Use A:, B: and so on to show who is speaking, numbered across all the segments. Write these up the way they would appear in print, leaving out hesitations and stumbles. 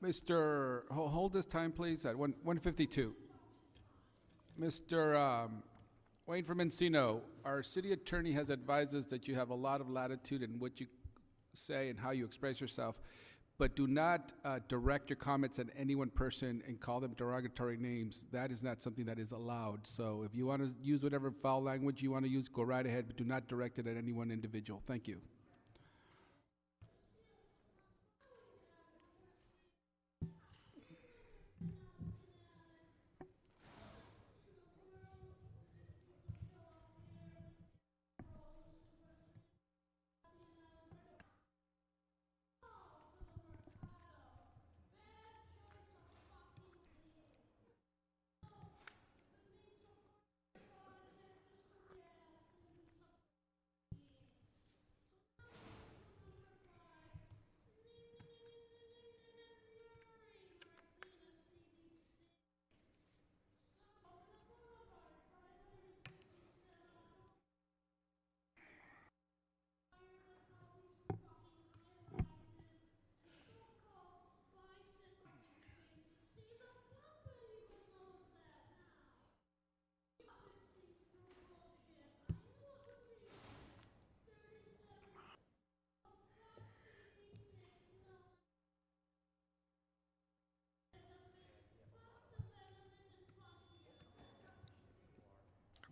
A: Hold this time, please, at 1:52. Mr. Wayne from Encino, our city attorney has advised us that you have a lot of latitude in what you say and how you express yourself, but do not direct your comments at any one person and call them derogatory names. That is not something that is allowed. So if you want to use whatever foul language you want to use, go right ahead, but do not direct it at any one individual. Thank you.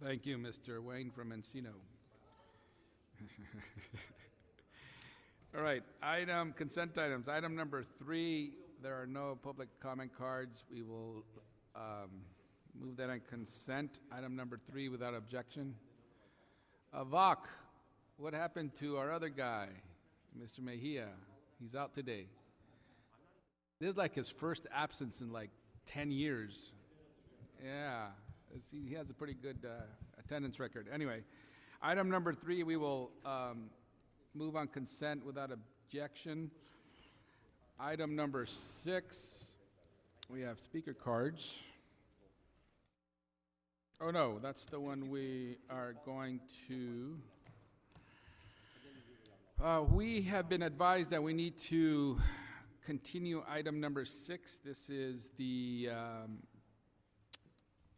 A: Thank you, Mr. Wayne from Encino. All right, consent items. Item number 3, there are no public comment cards. We will move that on consent. Item number 3 without objection. Vok, what happened to our other guy, Mr. Mejia? He's out today. This is like his first absence in like 10 years. Yeah, he has a pretty good attendance record. Anyway, item number 3, we will move on consent without objection. Item number 6, we have speaker cards. Oh no, that's the one we are going to. We have been advised that we need to continue item number 6. This is the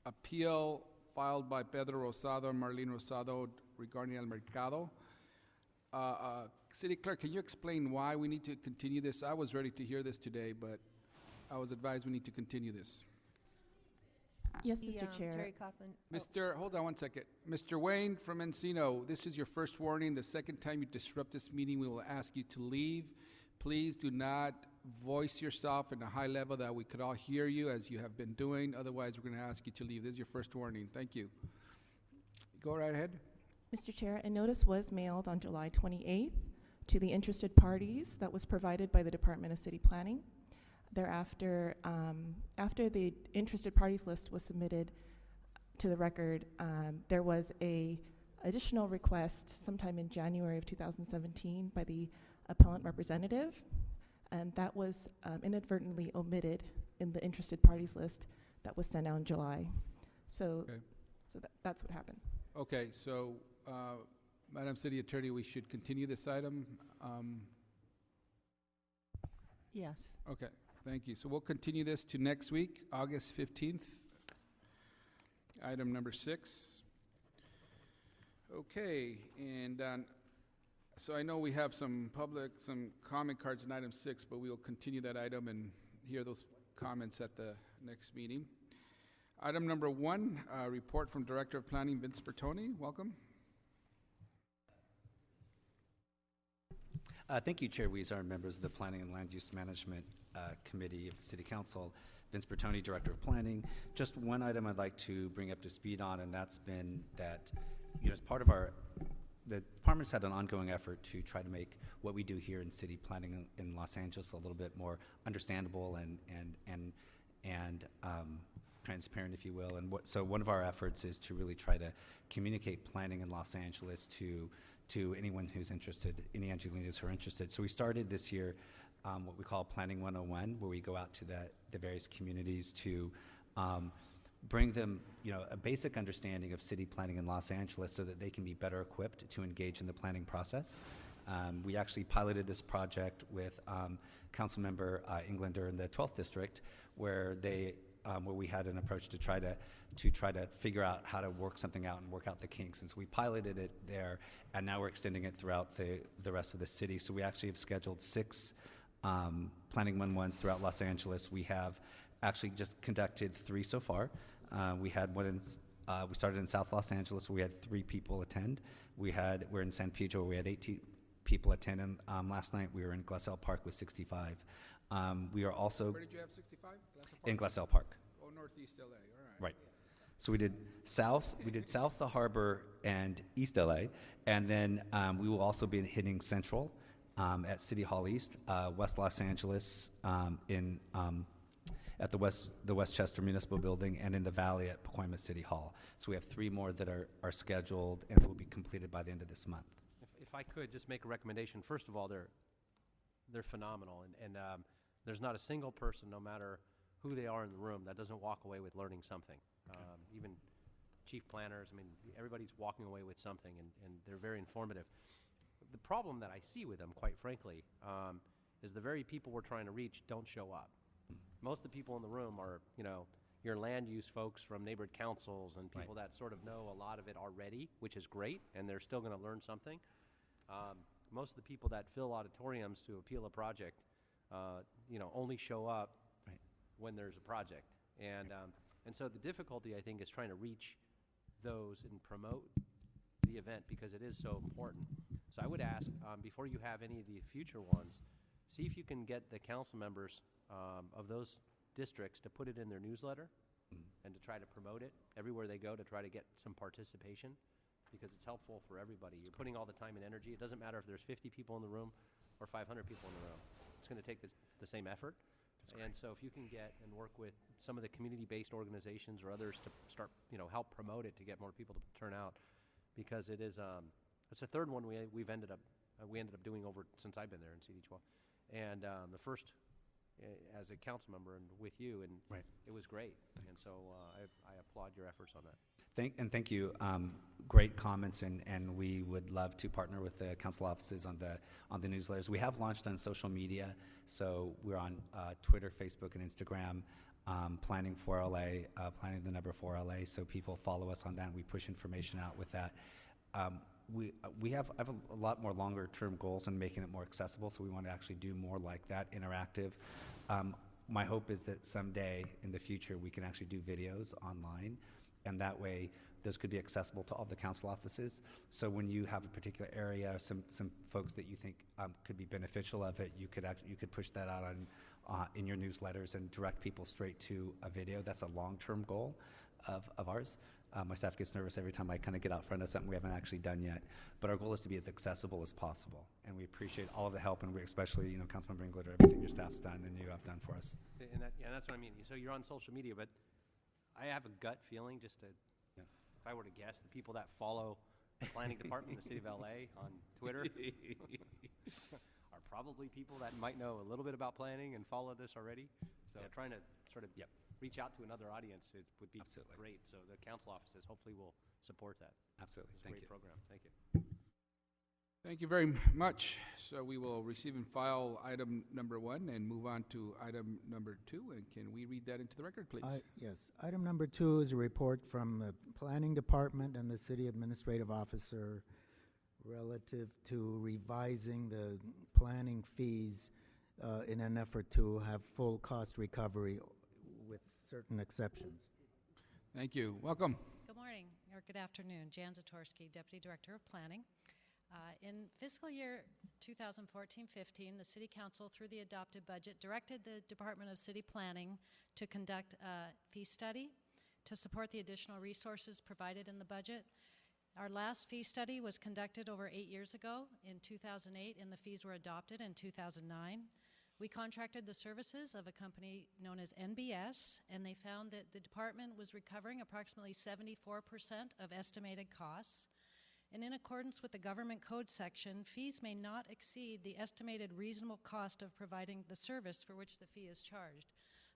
A: appeal filed by Pedro Rosado and Marlene Rosado regarding El Mercado. City Clerk, can you explain why we need to continue this? I was ready to hear this today, but I was advised we need to continue this.
B: Yes, Mr. Chair.
C: Terry Kaufman.
A: Hold on one second. Mr. Wayne from Encino, this is your first warning. The second time you disrupt this meeting, we will ask you to leave. Please do not voice yourself in a high level that we could all hear you as you have been doing. Otherwise, we're going to ask you to leave. This is your first warning. Thank you. Go right ahead.
B: Mr. Chair, a notice was mailed on July 28th to the interested parties that was provided by the Department of City Planning. Thereafter, after the interested parties list was submitted to the record, there was a additional request sometime in January of 2017 by the appellant representative, and that was inadvertently omitted in the interested parties list that was sent out in July. So,
A: Okay.
B: That's what happened.
A: Okay, so Madam City Attorney, we should continue this item.
C: Yes.
A: Okay, thank you. So we'll continue this to next week, August 15th. Item number 6. Okay, and so I know we have some comment cards in item 6, but we will continue that item and hear those comments at the next meeting. Item number 1, report from Director of Planning, Vince Bertoni. Welcome.
D: Thank you, Chair Weezer and members of the Planning and Land Use Management Committee of the City Council. Vince Bertoni, Director of Planning. Just one item I'd like to bring up to speed on, and that's been that, as part of the department's had an ongoing effort to try to make what we do here in city planning in Los Angeles a little bit more understandable and transparent, if you will. And so one of our efforts is to really try to communicate planning in Los Angeles to anyone who's interested, any Angelinos who are interested. So we started this year what we call Planning 101, where we go out to the various communities to bring them, a basic understanding of city planning in Los Angeles so that they can be better equipped to engage in the planning process. We actually piloted this project with Councilmember Englander in the 12th District, where we had an approach to try to figure out how to work something out and work out the kinks. And so we piloted it there, and now we're extending it throughout the rest of the city. So we actually have scheduled 6 planning 1-1s throughout Los Angeles. We have actually just conducted 3 so far. We had one we started in South Los Angeles where we had 3 people attend. We're in San Pedro where we had 18 people attend, and last night we were in Glassell Park with 65. We are also...
A: Where did you have 65?
D: In Glassell Park.
A: Oh, Northeast LA, all right.
D: Right. So we did South, the Harbor, and East LA, and then we will also be hitting Central at City Hall East, West Los Angeles at the Westchester Municipal Building, and in the Valley at Pacoima City Hall. So we have 3 more that are scheduled and will be completed by the end of this month.
E: If I could just make a recommendation, first of all, they're phenomenal, and there's not a single person, no matter who they are in the room, that doesn't walk away with learning something. Even chief planners, everybody's walking away with something, and they're very informative. The problem that I see with them, quite frankly, is the very people we're trying to reach don't show up. Most of the people in the room are, your land use folks from neighborhood councils and people that sort of know a lot of it already, which is great, and they're still going to learn something. Most of the people that fill auditoriums to appeal a project, only show up when there's a project. And so the difficulty, I think, is trying to reach those and promote the event because it is so important. So I would ask, before you have any of the future ones, see if you can get the council members of those districts to put it in their newsletter and to try to promote it everywhere they go to try to get some participation, because it's helpful for everybody. You're putting all the time and energy. It doesn't matter if there's 50 people in the room or 500 people in the room. It's going to take the same effort. And so if you can get and work with some of the community-based organizations or others to start, help promote it to get more people to turn out, because it is, it's the third one we ended up doing over since I've been there in CD12. And the first as a council member and with you, and it was great. Thanks. And so I applaud your efforts on that.
D: Thank you. Great comments, and we would love to partner with the council offices on the newsletters. We have launched on social media, so we're on Twitter, Facebook, and Instagram. Planning 4LA, planning the number 4LA, so people follow us on that, and we push information out with that. I have a lot more longer term goals in making it more accessible, so we want to actually do more like that, interactive. My hope is that someday in the future we can actually do videos online, and that way those could be accessible to all the council offices. So when you have a particular area, some folks that you think could be beneficial of it, you could push that out on in your newsletters and direct people straight to a video. That's a long-term goal of ours. My staff gets nervous every time I kind of get out front of something we haven't actually done yet. But our goal is to be as accessible as possible, and we appreciate all of the help, and we especially, Councilmember Englander, everything your staff's done and you have done for us.
E: And that's what I mean. So you're on social media, but I have a gut feeling, just to, if I were to guess, the people that follow the planning department in the city of LA on Twitter are probably people that might know a little bit about planning and follow this already. So trying to sort of reach out to another audience would be great. So the council offices hopefully will support that.
D: Absolutely.
E: It's a great program. Thank you.
A: Thank you very much. So we will receive and file item number 1 and move on to item number 2. And can we read that into the record, please?
F: Yes. Item number 2 is a report from the Planning Department and the City Administrative Officer relative to revising the planning fees in an effort to have full cost recovery with certain exceptions.
A: Thank you. Welcome.
C: Good morning, or good afternoon. Jan Zatorsky, Deputy Director of Planning. In fiscal year 2014-15, the City Council, through the adopted budget, directed the Department of City Planning to conduct a fee study to support the additional resources provided in the budget. Our last fee study was conducted over 8 years ago in 2008, and the fees were adopted in 2009. We contracted the services of a company known as NBS, and they found that the department was recovering approximately 74% of estimated costs. And in accordance with the government code section, fees may not exceed the estimated reasonable cost of providing the service for which the fee is charged.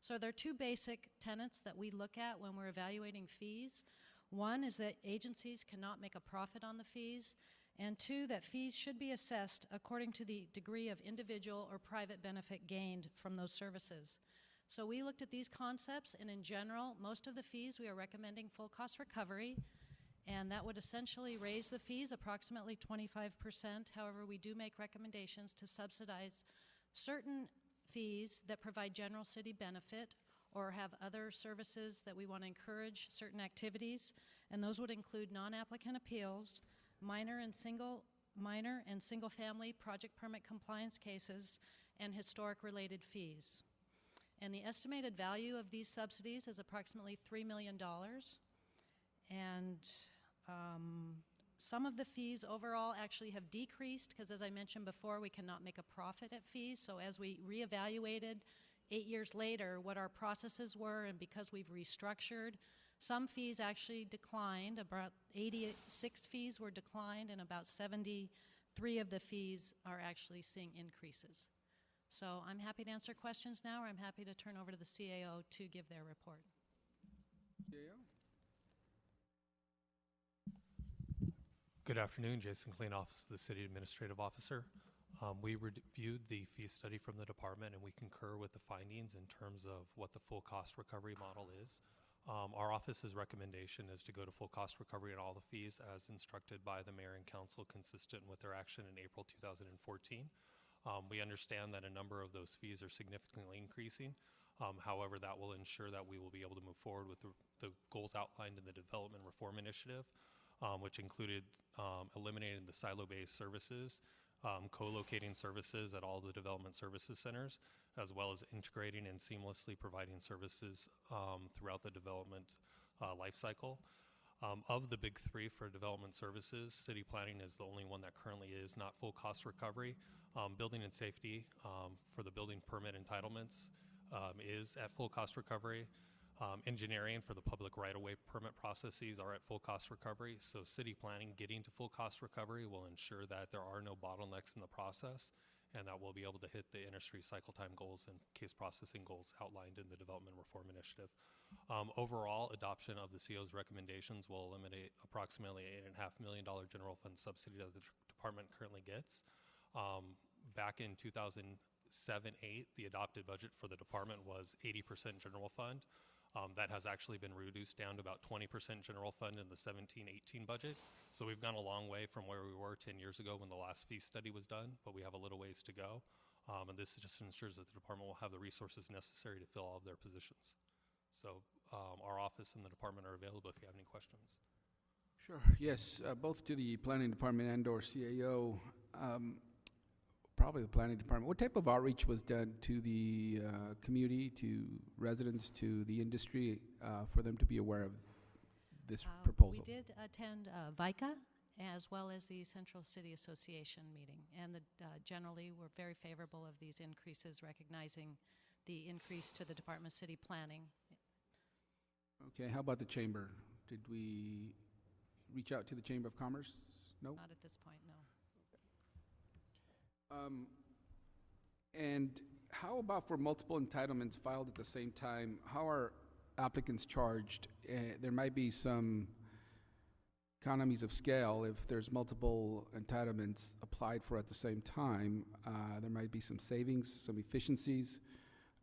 C: So there are two basic tenets that we look at when we're evaluating fees. One is that agencies cannot make a profit on the fees, and two, that fees should be assessed according to the degree of individual or private benefit gained from those services. So we looked at these concepts, and in general, most of the fees we are recommending full cost recovery, and that would essentially raise the fees approximately 25%. However, we do make recommendations to subsidize certain fees that provide general city benefit or have other services that we want to encourage, certain activities, and those would include non-applicant appeals, minor and single-family project permit compliance cases, and historic related fees. And the estimated value of these subsidies is approximately $3 million. And some of the fees overall actually have decreased because, as I mentioned before, we cannot make a profit at fees. So as we reevaluated 8 years later what our processes were, and because we've restructured, some fees actually declined. About 86 fees were declined, and about 73 of the fees are actually seeing increases. So I'm happy to answer questions now, or I'm happy to turn over to the CAO to give their report.
A: CAO?
G: Good afternoon, Jason Klein, Office of the City Administrative Officer. We reviewed the fee study from the department, and we concur with the findings in terms of what the full cost recovery model is. Our office's recommendation is to go to full cost recovery on all the fees as instructed by the Mayor and Council, consistent with their action in April 2014. We understand that a number of those fees are significantly increasing. However, that will ensure that we will be able to move forward with the goals outlined in the Development Reform Initiative, which included eliminating the silo-based services, co-locating services at all the development services centers, as well as integrating and seamlessly providing services throughout the development life cycle. Of the big three for development services, city planning is the only one that currently is not full cost recovery. Building and safety for the building permit entitlements is at full cost recovery. Engineering for the public right-of-way permit processes are at full cost recovery. So city planning getting to full cost recovery will ensure that there are no bottlenecks in the process, and that we'll be able to hit the industry cycle time goals and case processing goals outlined in the Development Reform Initiative. Overall, adoption of the CO's recommendations will eliminate approximately $8.5 million general fund subsidy that the department currently gets. Back in 2007-8, the adopted budget for the department was 80% general fund. That has actually been reduced down to about 20% general fund in the 17-18 budget. So we've gone a long way from where we were 10 years ago when the last fee study was done, but we have a little ways to go. And this just ensures that the department will have the resources necessary to fill all of their positions. So our office and the department are available if you have any questions.
A: Sure. Yes, both to the planning department and or CAO. Probably the planning department. What type of outreach was done to the community, to residents, to the industry, for them to be aware of this proposal?
C: We did attend VICA as well as the Central City Association meeting, and generally we're very favorable of these increases, recognizing the increase to the Department of City Planning.
A: Okay, how about the chamber? Did we reach out to the Chamber of Commerce? No?
C: Not at this point, no.
A: And how about for multiple entitlements filed at the same time? How are applicants charged? There might be some economies of scale if there's multiple entitlements applied for at the same time. There might be some savings, some efficiencies.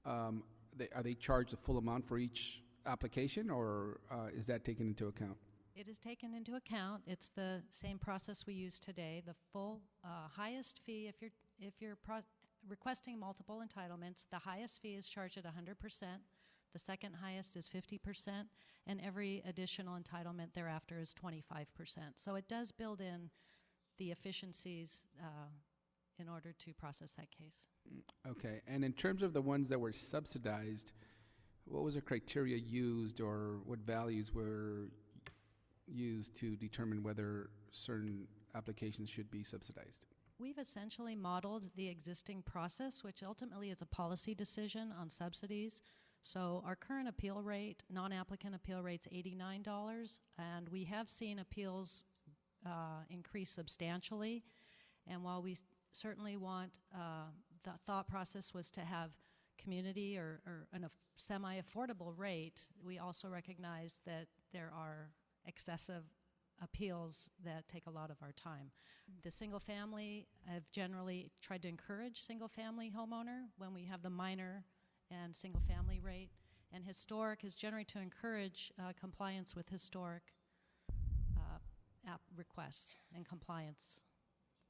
A: Are they charged the full amount for each application, or is that taken into account?
C: It is taken into account. It's the same process we use today. The full highest fee, if you're requesting multiple entitlements, the highest fee is charged at 100%. The second highest is 50%, and every additional entitlement thereafter is 25%. So it does build in the efficiencies in order to process that case.
A: Okay, and in terms of the ones that were subsidized, what was the criteria used, or what values were used to determine whether certain applications should be subsidized?
C: We've essentially modeled the existing process, which ultimately is a policy decision on subsidies. So our current appeal rate, non-applicant appeal rate's $89, and we have seen appeals increase substantially. And while we certainly want, the thought process was to have community or a semi-affordable rate, we also recognize that there are excessive appeals that take a lot of our time. The single family, I've generally tried to encourage single family homeowner when we have the minor and single family rate, and historic is generally to encourage compliance with historic app requests and compliance.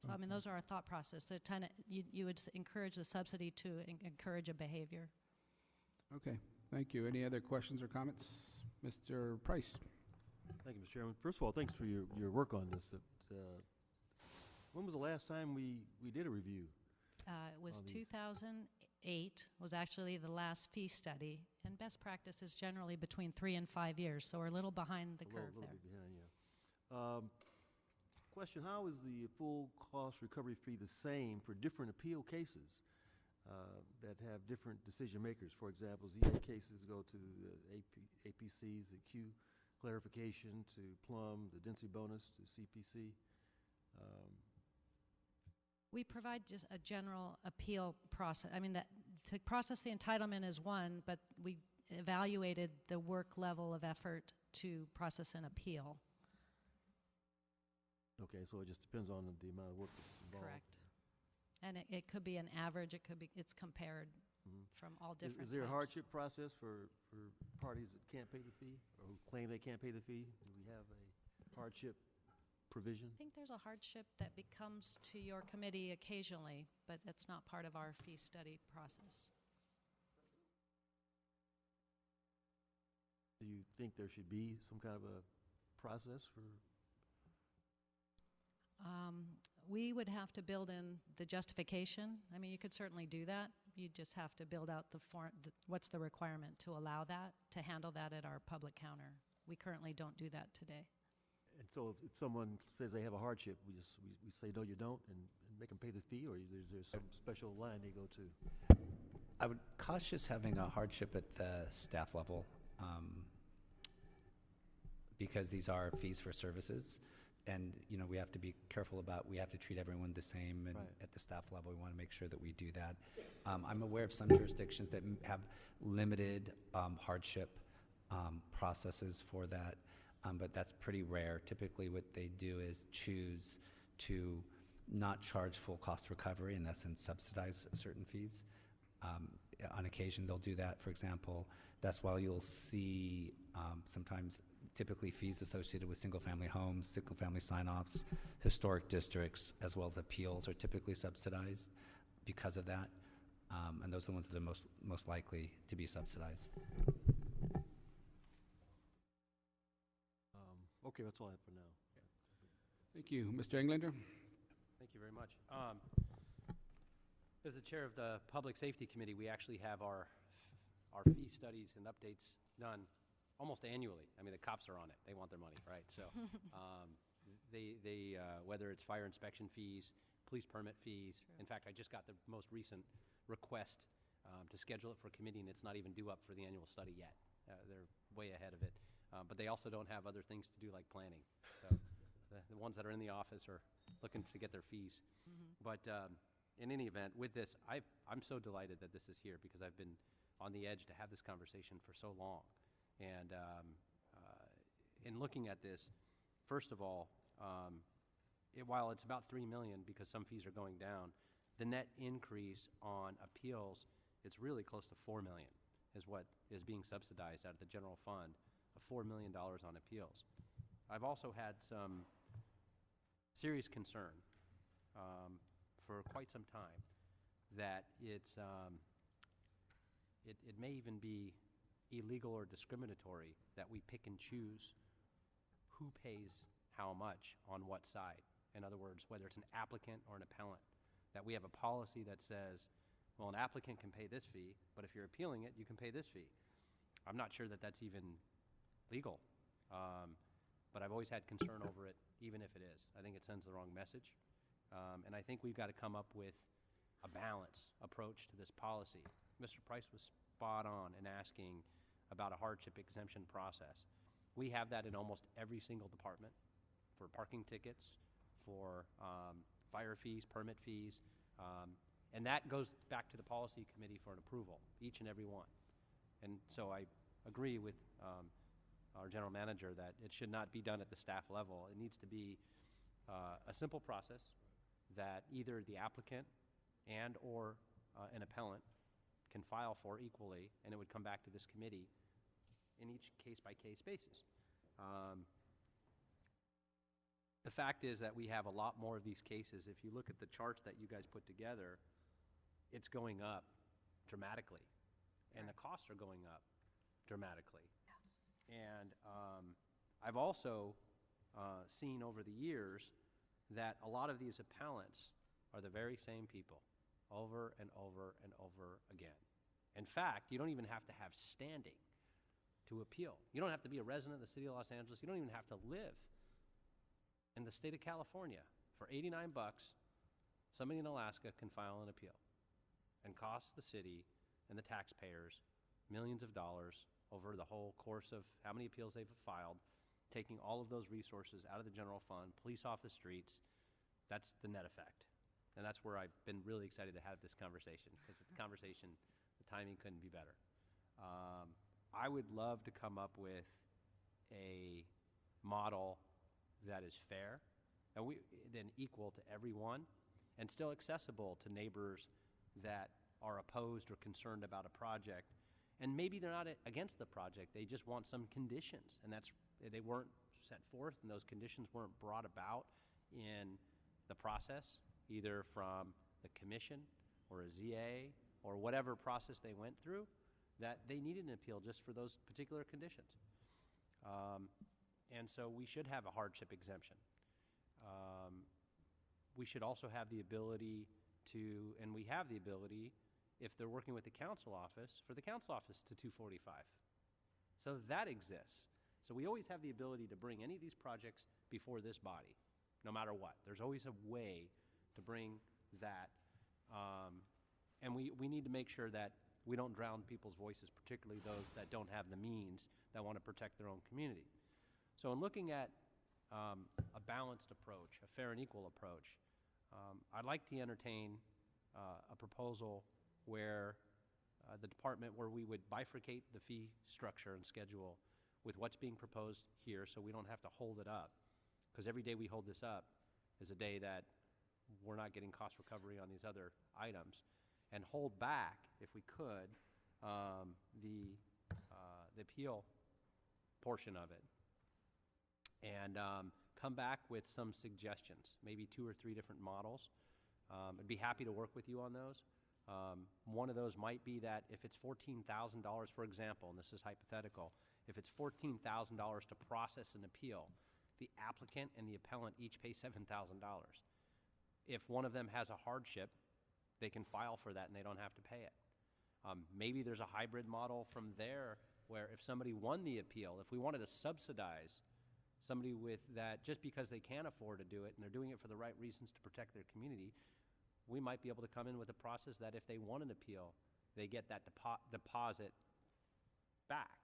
C: So I mean, those are our thought process. So you would encourage the subsidy to encourage a behavior.
A: Okay, thank you. Any other questions or comments? Mr. Price.
H: Thank you, Mr. Chairman. First of all, thanks for your work on this. When was the last time we did a review?
C: It was 2008 was actually the last fee study, and best practice is generally between 3 and 5 years, so we're a little behind the curve there.
H: Bit behind, yeah. Question, how is the full cost recovery fee the same for different appeal cases that have different decision makers? For example, ZA cases go to APCs, the Q clarification to Plum, the density bonus to CPC.
C: We provide just a general appeal process. I mean, that to process the entitlement is one, but we evaluated the work level of effort to process an appeal.
H: Okay, so it just depends on the amount of work that's involved.
C: Correct. And it could be an average. It's compared from all different
H: Is there
C: types.
H: a hardship process for parties that can't pay the fee or who claim they can't pay the fee? Do we have a hardship provision?
C: I think there's a hardship that comes to your committee occasionally, but that's not part of our fee study process.
H: Do you think there should be some kind of a process for?
C: We would have to build in the justification. I mean, you could certainly do that. You just have to build out the form. What's the requirement to allow that, to handle that at our public counter? We currently don't do that today.
H: And so if someone says they have a hardship, we say, no, you don't, and make them pay the fee, or is there some special line they go to?
D: I would cautious having a hardship at the staff level because these are fees for services. And, we have to be careful we have to treat everyone the same. And at the staff level, we want to make sure that we do that. I'm aware of some jurisdictions that have limited hardship processes for that. But that's pretty rare. Typically what they do is choose to not charge full cost recovery, in essence subsidize certain fees. On occasion they'll do that. For example, that's why you'll see sometimes typically fees associated with single family homes, single family sign-offs, historic districts, as well as appeals are typically subsidized because of that. And those are the ones that are most likely to be subsidized.
H: Okay, that's all I have for now.
A: Thank you. Mr. Englander?
E: Thank you very much. As the chair of the Public Safety Committee, we actually have our fee studies and updates done almost annually. I mean, the cops are on it. They want their money, right? So they whether it's fire inspection fees, police permit fees.
C: True.
E: In fact, I just got the most recent request to schedule it for committee, and it's not even due up for the annual study yet. They're way ahead of it. But they also don't have other things to do like planning. So the ones that are in the office are looking to get their fees. But in any event, with this, I'm so delighted that this is here because I've been on the edge to have this conversation for so long. And in looking at this, first of all, while it's about $3 million because some fees are going down, the net increase on appeals, it's really close to $4 million is what is being subsidized out of the general fund, of $4 million on appeals. I've also had some serious concern for quite some time that it may even be illegal or discriminatory that we pick and choose who pays how much on what side. In other words, whether it's an applicant or an appellant, that we have a policy that says, well, an applicant can pay this fee, but if you're appealing it, you can pay this fee. I'm not sure that that's even legal, but I've always had concern over it, even if it is. I think it sends the wrong message, and I think we've got to come up with a balanced approach to this policy. Mr. Price was spot on in asking about a hardship exemption process. We have that in almost every single department for parking tickets, for fire fees, permit fees, And that goes back to the policy committee for an approval, each and every one. And so I agree with our general manager that it should not be done at the staff level. It needs to be a simple process that either the applicant and or an appellant can file for equally, and it would come back to this committee in each case-by-case basis. The fact is that we have a lot more of these cases. If you look at the charts that you guys put together, it's going up dramatically, and the costs are going up dramatically. And I've also seen over the years that a lot of these appellants are the very same people over and over and over again. In fact, you don't even have to have standing to appeal. You don't have to be a resident of the city of Los Angeles. You don't even have to live in the state of California. For $89, somebody in Alaska can file an appeal and cost the city and the taxpayers millions of dollars over the whole course of how many appeals they've filed, taking all of those resources out of the general fund, police off the streets. That's the net effect. And that's where I've been really excited to have this conversation, because the conversation, the timing couldn't be better. I would love to come up with a model that is fair and then equal to everyone, and still accessible to neighbors that are opposed or concerned about a project. And maybe they're not against the project, they just want some conditions, and they weren't set forth, and those conditions weren't brought about in the process, either from the commission or a ZA or whatever process they went through, that they needed an appeal just for those particular conditions. And so we should have a hardship exemption. We should also have the ability to, and we have the ability, if they're working with the council office, for the council office to 245. So that exists. So we always have the ability to bring any of these projects before this body, no matter what. There's always a way to bring that. And we need to make sure that we don't drown people's voices, particularly those that don't have the means, that want to protect their own community. So in looking at a balanced approach, a fair and equal approach, I'd like to entertain a proposal where the department, where we would bifurcate the fee structure and schedule with what's being proposed here, so we don't have to hold it up. Because every day we hold this up is a day that we're not getting cost recovery on these other items. And hold back, if we could, the appeal portion of it. And come back with some suggestions, maybe 2 or 3 different models. I'd be happy to work with you on those. One of those might be that if it's $14,000, for example, and this is hypothetical, if it's $14,000 to process an appeal, the applicant and the appellant each pay $7,000. If one of them has a hardship, they can file for that and they don't have to pay it. Maybe there's a hybrid model from there where if somebody won the appeal, if we wanted to subsidize somebody with that just because they can afford to do it and they're doing it for the right reasons to protect their community, we might be able to come in with a process that if they won an appeal, they get that deposit back,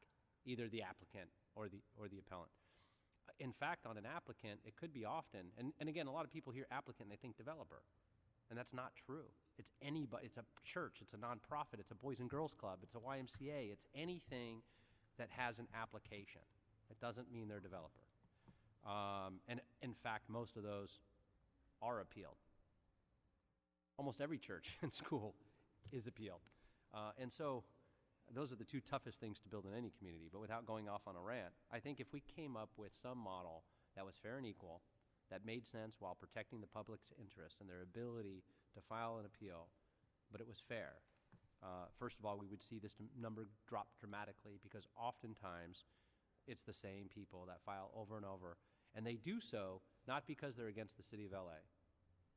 E: either the applicant or the appellant. In fact, on an applicant, it could be often, and again, a lot of people hear applicant and they think developer, and that's not true. It's anybody. It's a church, it's a nonprofit, it's a Boys and Girls Club, it's a YMCA, it's anything that has an application. It doesn't mean they're a developer. And in fact, most of those are appealed. Almost every church and school is appealed. And so those are the 2 toughest things to build in any community. But without going off on a rant, I think if we came up with some model that was fair and equal, that made sense while protecting the public's interest and their ability to file an appeal, but it was fair, first of all, we would see this number drop dramatically, because oftentimes it's the same people that file over and over. And they do so not because they're against the city of LA,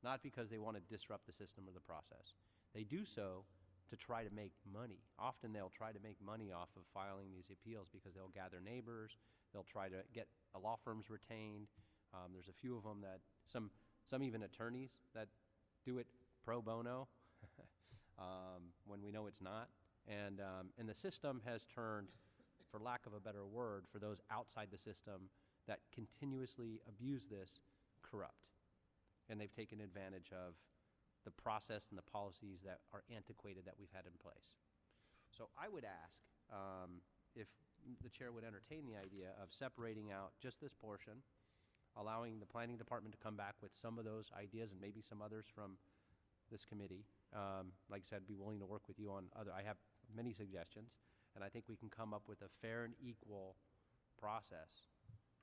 E: not because they want to disrupt the system or the process. They do so to try to make money. Often they'll try to make money off of filing these appeals because they'll gather neighbors, they'll try to get law firms retained. There's a few of them that, some even attorneys that do it pro bono when we know it's not. And the system has turned, for lack of a better word, for those outside the system that continuously abuse this, corrupt. And they've taken advantage of the process and the policies that are antiquated that we've had in place. So I would ask if the chair would entertain the idea of separating out just this portion, allowing the planning department to come back with some of those ideas and maybe some others from this committee. Like I said, be willing to work with you on other. I have many suggestions, and I think we can come up with a fair and equal process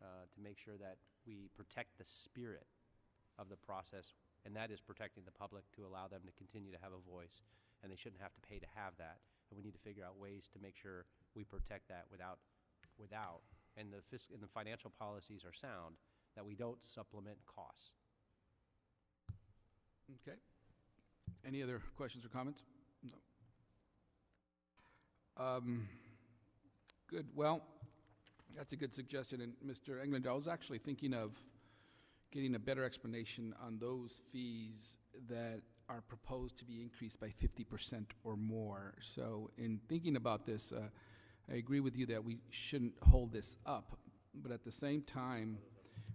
E: to make sure that we protect the spirit of the process, and that is protecting the public to allow them to continue to have a voice, and they shouldn't have to pay to have that. And we need to figure out ways to make sure we protect that without, and the financial policies are sound, that we don't supplement costs.
A: Okay. Any other questions or comments? No. Good. Well, that's a good suggestion. And Mr. Englander, I was actually thinking of getting a better explanation on those fees that are proposed to be increased by 50% or more. So in thinking about this, I agree with you that we shouldn't hold this up. But at the same time,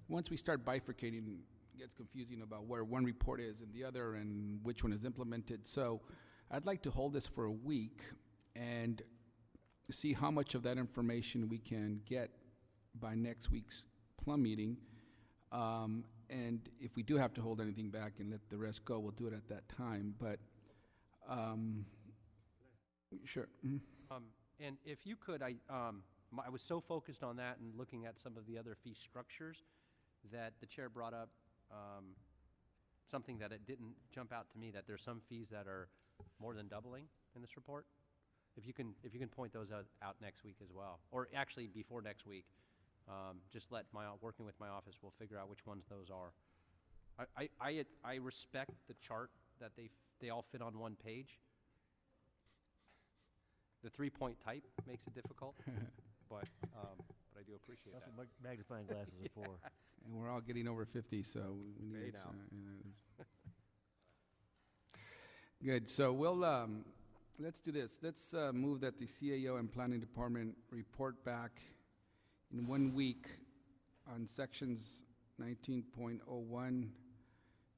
A: once we start bifurcating, it gets confusing about where one report is and the other and which one is implemented. So I'd like to hold this for a week and see how much of that information we can get by next week's plum meeting. And if we do have to hold anything back and let the rest go, we'll do it at that time. But sure. Mm-hmm.
E: And if you could, I was so focused on that and looking at some of the other fee structures that the chair brought up something that it didn't jump out to me, that there's some fees that are more than doubling in this report. If you can point those out next week as well, or actually before next week, just working with my office, we'll figure out which ones those are. I respect the chart that they all fit on one page. The 3-point type makes it difficult, but I do appreciate that.
H: That's what magnifying glasses are for.
A: And we're all getting over 50, so we need
E: extra.
A: Good. So we'll let's do this. Let's move that the CAO and Planning Department report back in 1 week on sections 19.01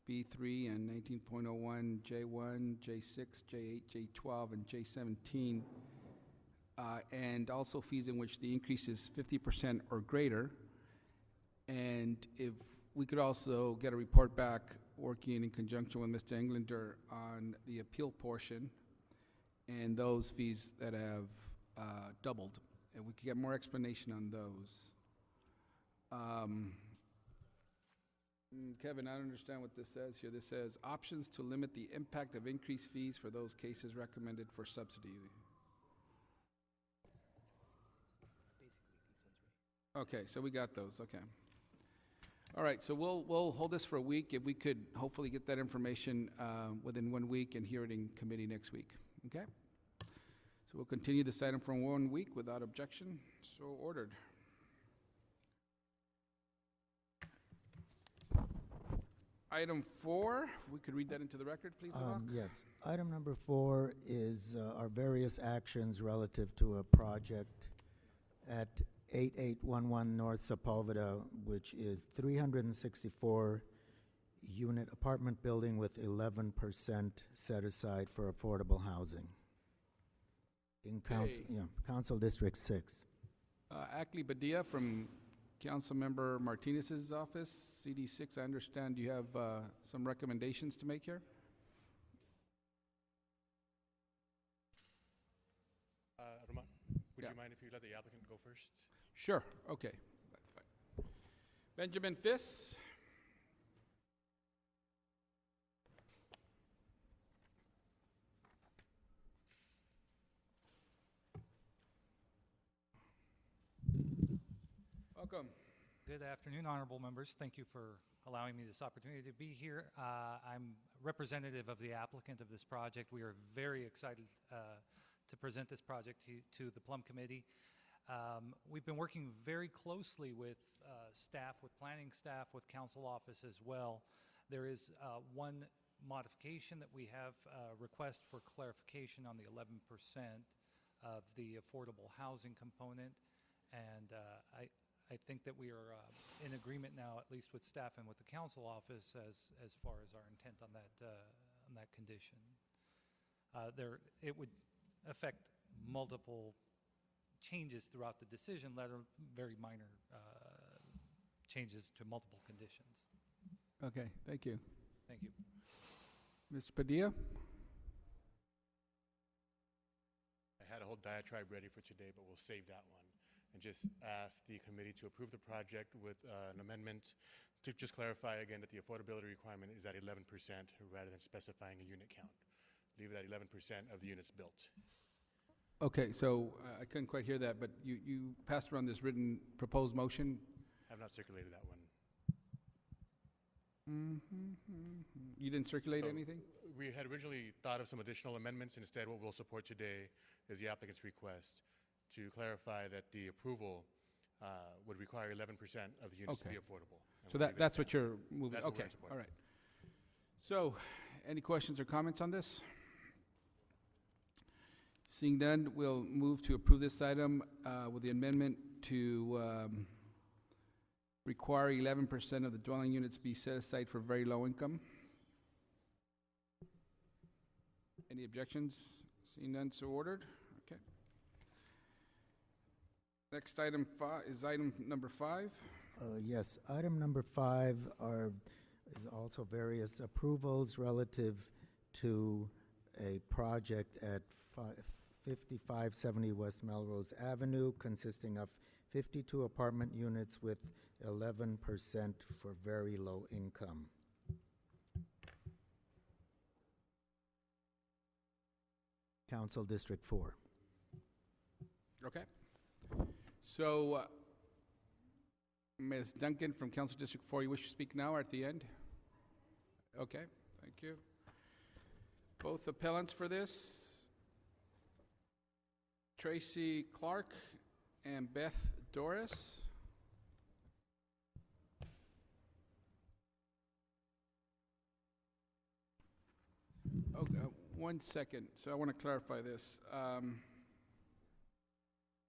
A: B3 and 19.01 J1, J6, J8, J12, and J17, and also fees in which the increase is 50% or greater. And if we could also get a report back working in conjunction with Mr. Englander on the appeal portion and those fees that have doubled. And we could get more explanation on those. Kevin, I don't understand what this says here. This says options to limit the impact of increased fees for those cases recommended for subsidy. Okay, so we got those. Okay. All right, so we'll hold this for a week. If we could hopefully get that information within 1 week and hear it in committee next week. Okay? So we'll continue this item for 1 week without objection. So ordered. Item 4, we could read that into the record, please, Iván?
F: Yes. Item number 4 is our various actions relative to a project at 8811 North Sepulveda, which is 364 unit apartment building with 11% set aside for affordable housing in Council District 6.
A: Ackley Badia from Councilmember Martinez's office, CD6. I understand you have some recommendations to make here.
I: Roman, would you mind if you let the applicant go first?
A: Sure. Okay. That's fine. Benjamin Fiss. Welcome.
J: Good afternoon, honorable members. Thank you for allowing me this opportunity to be here. I'm representative of the applicant of this project. We are very excited to present this project to the Plum Committee. We've been working very closely with staff, with planning staff, with council office as well. There is one modification that we have request for clarification on the 11% of the affordable housing component, and I think that we are in agreement now, at least with staff and with the council office, as far as our intent on that condition. It would affect multiple changes throughout the decision, let alone very minor changes to multiple conditions.
A: Okay, thank you.
J: Thank you.
A: Mr. Padilla?
I: I had a whole diatribe ready for today, but we'll save that one and just ask the committee to approve the project with an amendment to just clarify again that the affordability requirement is at 11% rather than specifying a unit count. Leave it at 11% of the units built.
A: Okay, so I couldn't quite hear that, but you passed around this written proposed motion.
I: I have not circulated that one.
A: You didn't circulate
I: So
A: anything?
I: we had originally thought of some additional amendments. Instead, what we'll support today is the applicant's request to clarify that the approval would require 11% of the units to be affordable. And
A: So
I: we'll leave it
A: that's
I: at
A: what you're moving.
I: That's what we're
A: Okay,
I: in support
A: all
I: of.
A: right. So, any questions or comments on this? Seeing none, we'll move to approve this item with the amendment to require 11% of the dwelling units be set aside for very low income. Any objections? Seeing none, so ordered. Okay. Next item is item number 5.
F: Yes, item number 5 is also various approvals relative to a project at 5570 West Melrose Avenue consisting of 52 apartment units with 11% for very low income. Council District 4.
A: Okay. So, Ms. Duncan from Council District 4, you wish to speak now or at the end? Okay, thank you. Both appellants for this, Tracy Clark and Beth Doris. Okay, 1 second. So I want to clarify this.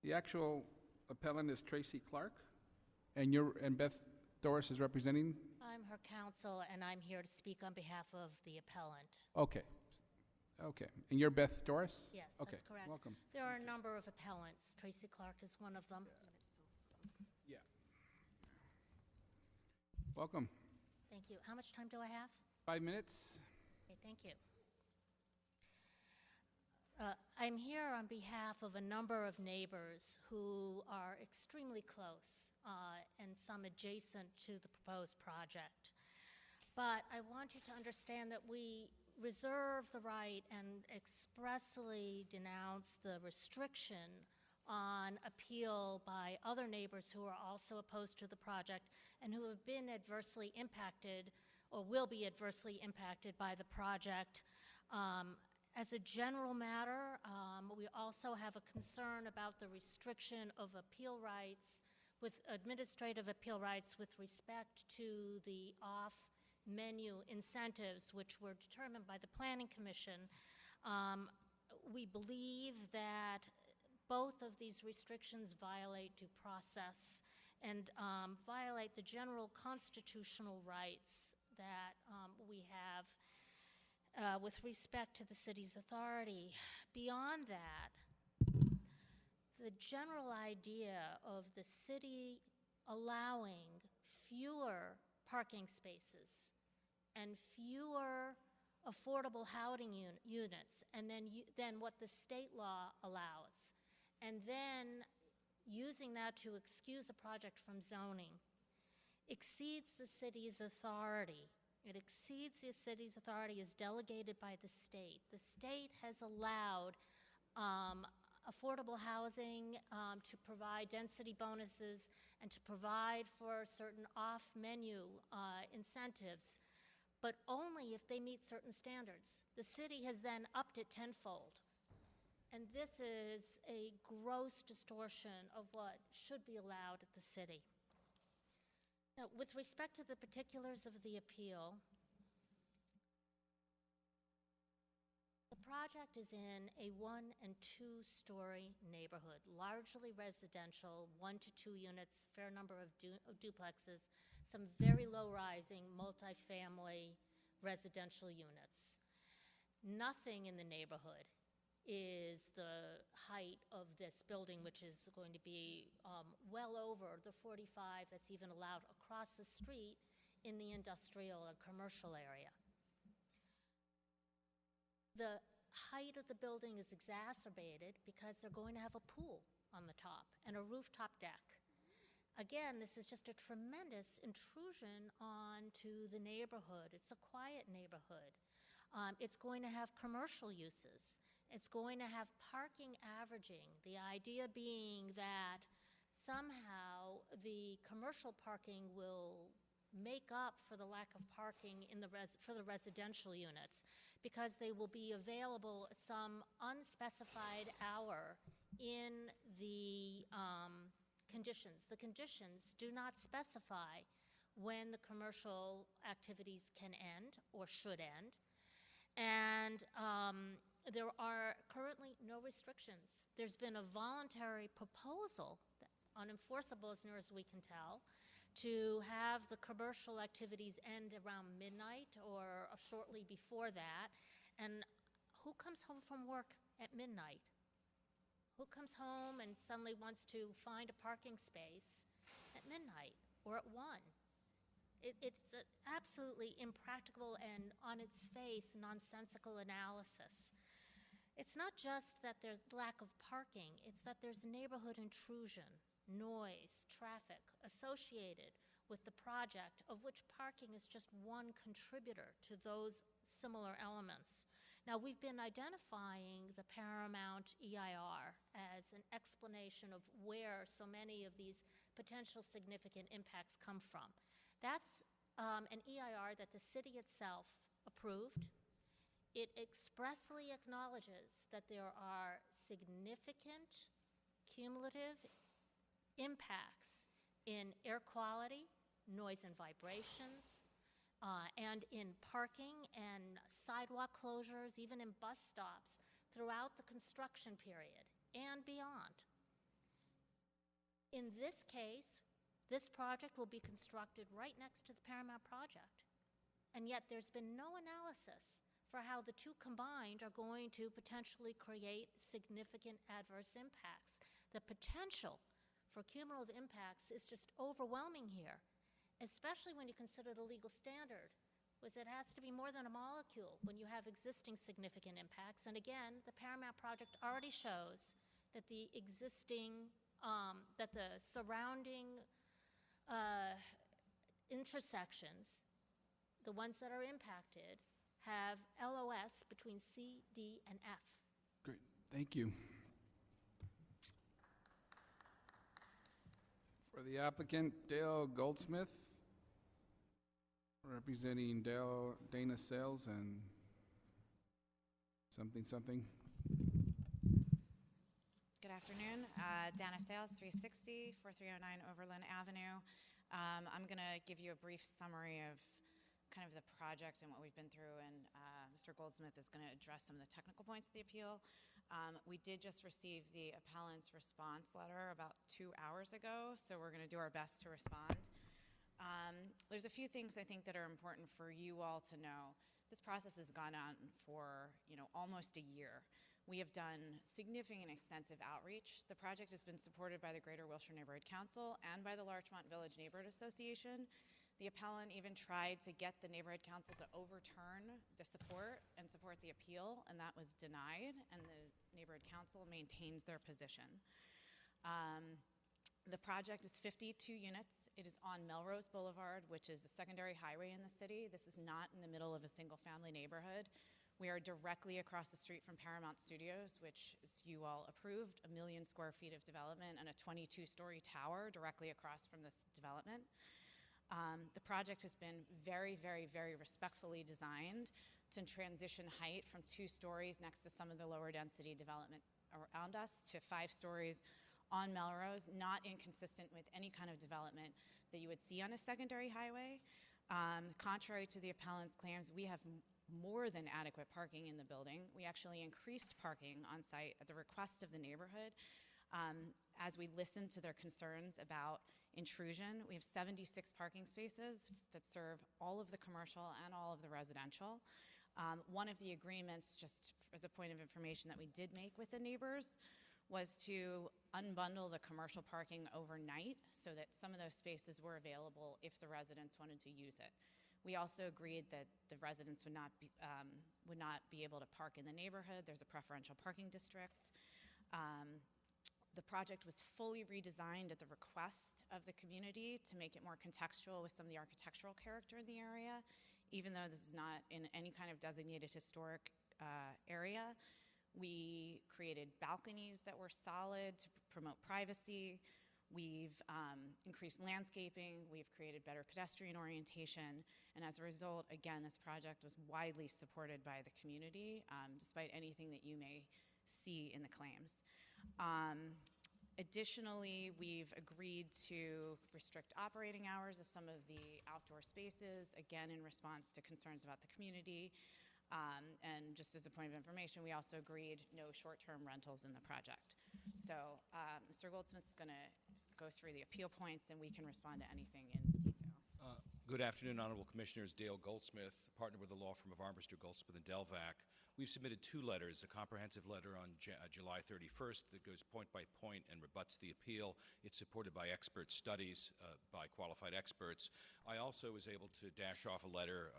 A: The actual appellant is Tracy Clark, and Beth Doris is representing?
K: I'm her counsel, and I'm here to speak on behalf of the appellant.
A: Okay. Okay. And you're Beth Doris?
K: Yes,
A: okay.
K: That's correct.
A: Welcome.
K: There are a number of appellants. Tracy Clark is one of them.
A: Yeah. Welcome.
K: Thank you. How much time do I have?
A: 5 minutes.
K: Okay, thank you. I'm here on behalf of a number of neighbors who are extremely close and some adjacent to the proposed project. But I want you to understand that we reserve the right and expressly denounce the restriction on appeal by other neighbors who are also opposed to the project and who have been adversely impacted or will be adversely impacted by the project. As a general matter, we also have a concern about the restriction of appeal rights, with administrative appeal rights with respect to the off-menu incentives, which were determined by the Planning Commission. We believe that both of these restrictions violate due process and violate the general constitutional rights that we have with respect to the city's authority. Beyond that, the general idea of the city allowing fewer parking spaces and fewer affordable housing units than what the state law allows, and then using that to excuse a project from zoning, exceeds the city's authority. It exceeds the city's authority as delegated by the state. The state has allowed affordable housing to provide density bonuses and to provide for certain off-menu incentives, but only if they meet certain standards. The city has then upped it tenfold. And this is a gross distortion of what should be allowed at the city. Now, with respect to the particulars of the appeal, the project is in a 1- and 2-story neighborhood, largely residential, 1 to 2 units, fair number of duplexes, some very low-rising multifamily residential units. Nothing in the neighborhood is the height of this building, which is going to be well over the 45 that's even allowed across the street in the industrial and commercial area. The height of the building is exacerbated because they're going to have a pool on the top and a rooftop deck. Again, this is just a tremendous intrusion onto the neighborhood. It's a quiet neighborhood. It's going to have commercial uses. It's going to have parking averaging. The idea being that somehow the commercial parking will make up for the lack of parking in for the residential units, because they will be available at some unspecified hour in the conditions. The conditions do not specify when the commercial activities can end or should end. And there are currently no restrictions. There's been a voluntary proposal, unenforceable as near as we can tell, to have the commercial activities end around midnight or shortly before that. And who comes home from work at midnight? Who comes home and suddenly wants to find a parking space at midnight or at 1? It's an absolutely impractical and, on its face, nonsensical analysis. It's not just that there's lack of parking, it's that there's neighborhood intrusion, noise, traffic associated with the project, of which parking is just one contributor to those similar elements. Now, we've been identifying the Paramount EIR as an explanation of where so many of these potential significant impacts come from. That's an EIR that the city itself approved. It expressly acknowledges that there are significant cumulative impacts in air quality, noise and vibrations, and in parking and sidewalk closures, even in bus stops throughout the construction period and beyond. In this case, this project will be constructed right next to the Paramount project, and yet there's been no analysis for how the two combined are going to potentially create significant adverse impacts. The potential for cumulative impacts is just overwhelming here, especially when you consider the legal standard, was it has to be more than a molecule when you have existing significant impacts. And again, the Paramount project already shows that the existing, that the surrounding intersections, the ones that are impacted, have LOS between C, D, and F.
A: Great, thank you. For the applicant, Dale Goldsmith, representing Dana Sales and something.
L: Good afternoon. Dana Sales, 360, 4309 Overland Avenue. I'm going to give you a brief summary of kind of the project and what we've been through, and Mr. Goldsmith is going to address some of the technical points of the appeal. We did just receive the appellant's response letter about 2 hours ago, so we're going to do our best to respond. There's a few things I think that are important for you all to know. This process has gone on for almost a year. We have done significant and extensive outreach. The project has been supported by the Greater Wilshire Neighborhood Council and by the Larchmont Village Neighborhood Association. The appellant even tried to get the Neighborhood Council to overturn the support and support the appeal, and that was denied, and the Neighborhood Council maintains their position. The project is 52 units. It is on Melrose Boulevard, which is a secondary highway in the city. This is not in the middle of a single-family neighborhood. We are directly across the street from Paramount Studios, which, as you all approved, 1 million square feet of development and a 22-story tower directly across from this development. The project has been very, very, very respectfully designed to transition height from 2 stories next to some of the lower density development around us to 5 stories on Melrose, not inconsistent with any kind of development that you would see on a secondary highway. Contrary to the appellant's claims, we have more than adequate parking in the building. We actually increased parking on site at the request of the neighborhood. As we listened to their concerns about intrusion, we have 76 parking spaces that serve all of the commercial and all of the residential. One of the agreements, just as a point of information, that we did make with the neighbors was to unbundle the commercial parking overnight so that some of those spaces were available if the residents wanted to use it. We also agreed that the residents would not be able to park in the neighborhood. There's a preferential parking district. The project was fully redesigned at the request of the community to make it more contextual with some of the architectural character in the area, even though this is not in any kind of designated historic area. We created balconies that were solid to promote privacy. We've increased landscaping. We've created better pedestrian orientation. And as a result, again, this project was widely supported by the community, despite anything that you may see in the claims. Additionally, we've agreed to restrict operating hours of some of the outdoor spaces, again, in response to concerns about the community. And just as a point of information, we also agreed no short-term rentals in the project. So Mr. Goldsmith's going to go through the appeal points, and we can respond to anything in detail.
M: Good afternoon, Honorable Commissioners. Dale Goldsmith, partner with the law firm of Armbruster, Goldsmith & Delvac. We've submitted two letters, a comprehensive letter on July 31st that goes point by point and rebuts the appeal. It's supported by expert studies, by qualified experts. I also was able to dash off a letter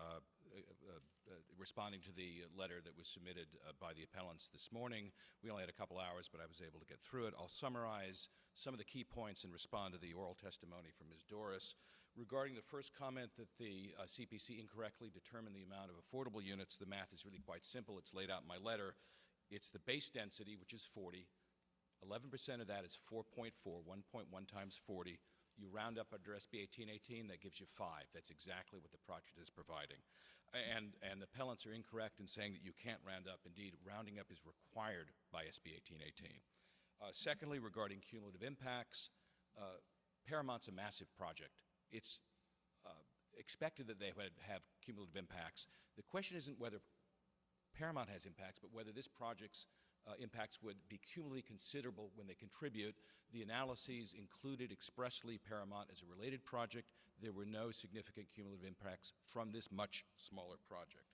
M: responding to the letter that was submitted by the appellants this morning. We only had a couple hours, but I was able to get through it. I'll summarize some of the key points and respond to the oral testimony from Ms. Doris. Regarding the first comment that the CPC incorrectly determined the amount of affordable units, the math is really quite simple. It's laid out in my letter. It's the base density, which is 40. 11% of that is 4.4, 1.1 times 40. You round up under SB 1818, that gives you 5. That's exactly what the project is providing. And the appellants are incorrect in saying that you can't round up. Indeed, rounding up is required by SB 1818. Secondly, regarding cumulative impacts, Paramount's a massive project. It's expected that they would have cumulative impacts. The question isn't whether Paramount has impacts, but whether this project's impacts would be cumulatively considerable when they contribute. The analyses included expressly Paramount as a related project. There were no significant cumulative impacts from this much smaller project.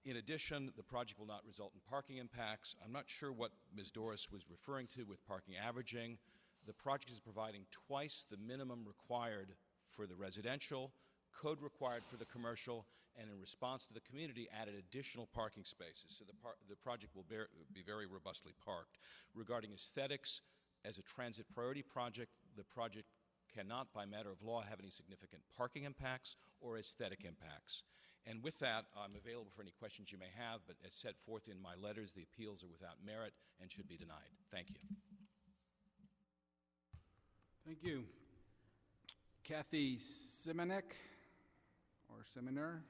M: In addition, the project will not result in parking impacts. I'm not sure what Ms. Doris was referring to with parking averaging. The project is providing twice the minimum required for the residential, code required for the commercial, and in response to the community added additional parking spaces. So the project will be very robustly parked. Regarding aesthetics, as a transit priority project, the project cannot, by matter of law, have any significant parking impacts or aesthetic impacts. And with that, I'm available for any questions you may have, but as set forth in my letters, the appeals are without merit and should be denied. Thank you.
A: Thank you. Kathy Simonek, or Seminer,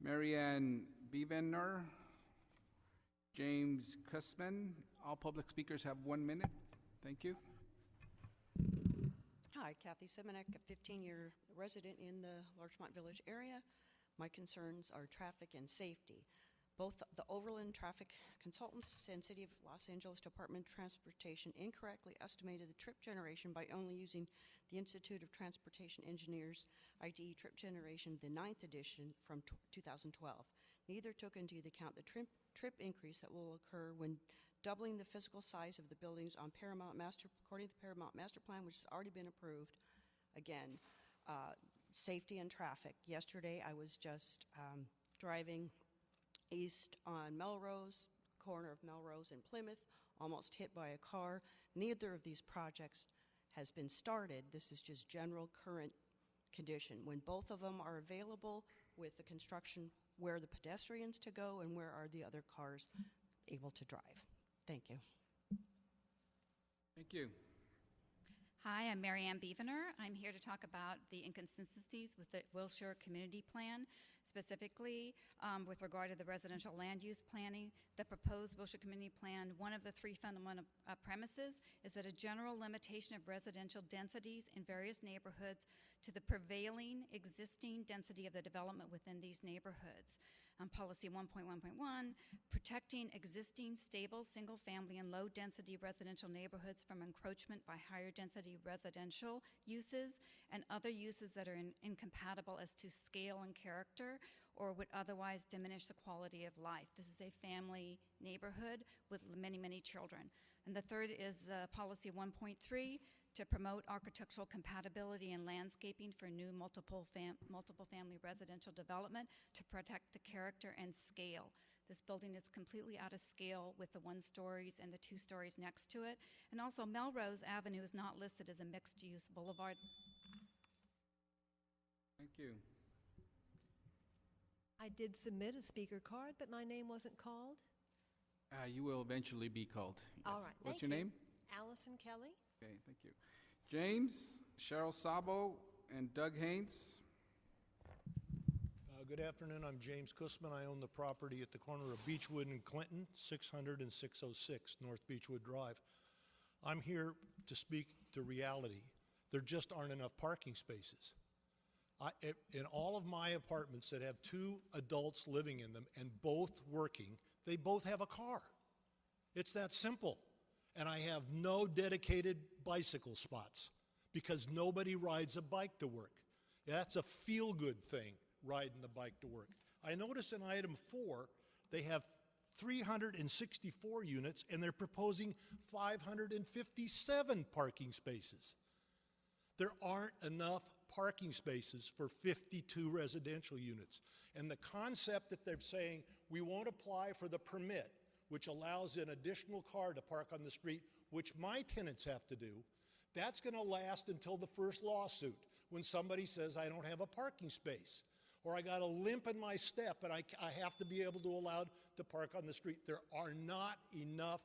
A: Marianne Bevener, James Kussman. All public speakers have 1 minute. Thank you.
N: Hi, Kathy Simonek, a 15-year resident in the Larchmont Village area. My concerns are traffic and safety. Both the Overland Traffic Consultants and City of Los Angeles Department of Transportation incorrectly estimated the trip generation by only using the Institute of Transportation Engineers IDE trip generation, the 9th edition from 2012. Neither took into account the trip increase that will occur when doubling the physical size of the buildings on according to the Paramount Master Plan, which has already been approved. Again, safety and traffic. Yesterday I was just driving east on Melrose, corner of Melrose and Plymouth, almost hit by a car. Neither of these projects has been started. This is just general current condition. When both of them are available with the construction, where are the pedestrians to go and where are the other cars able to drive? Thank you.
A: Thank you.
O: Hi, I'm Marianne Bevener. I'm here to talk about the inconsistencies with the Wilshire Community Plan, specifically with regard to the residential land use planning. The proposed Wilshire Community Plan, one of the three fundamental premises is that a general limitation of residential densities in various neighborhoods to the prevailing existing density of the development within these neighborhoods. Policy 1.1.1, protecting existing stable single-family and low-density residential neighborhoods from encroachment by higher-density residential uses and other uses that are incompatible as to scale and character or would otherwise diminish the quality of life. This is a family neighborhood with many, many children. And the third is the policy 1.3, to promote architectural compatibility and landscaping for new multiple family residential development to protect the character and scale. This building is completely out of scale with the 1 stories and the 2 stories next to it. And also Melrose Avenue is not listed as a mixed-use boulevard.
A: Thank you.
P: I did submit a speaker card, but my name wasn't called.
A: You will eventually be called.
P: All
A: Yes.
P: right.
A: What's
P: Thank
A: your
P: you.
A: name?
P: Allison Kelly.
A: Okay, thank you. James, Cheryl Sabo, and Doug Haynes.
Q: Good afternoon. I'm James Kussman. I own the property at the corner of Beechwood and Clinton, 600 and 606 North Beechwood Drive. I'm here to speak to reality. There just aren't enough parking spaces. In all of my apartments that have 2 adults living in them and both working, they both have a car. It's that simple. And I have no dedicated bicycle spots because nobody rides a bike to work. That's a feel-good thing, riding the bike to work. I notice in item 4, they have 364 units and they're proposing 557 parking spaces. There aren't enough parking spaces for 52 residential units. And the concept that they're saying we won't apply for the permit, which allows an additional car to park on the street, which my tenants have to do, that's going to last until the first lawsuit when somebody says I don't have a parking space or I got a limp in my step and I have to be able to allow to park on the street. There are not enough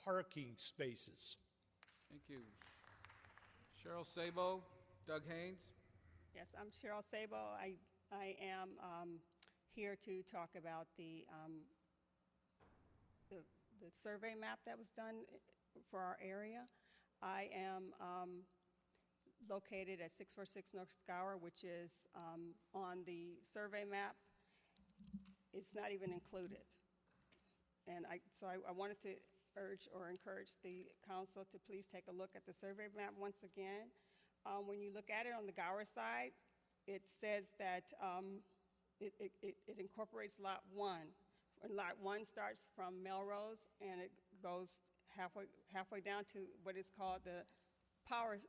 Q: parking spaces.
A: Thank you. Cheryl Sabo, Doug Haynes.
R: Yes, I'm Cheryl Sabo. I am here to talk about the survey map that was done for our area. I am located at 646 North Gower, which is on the survey map. It's not even included. And so I wanted to urge or encourage the council to please take a look at the survey map once again. When you look at it on the Gower side, it says that it incorporates Lot 1. And Lot 1 starts from Melrose and it goes halfway down to what is called the power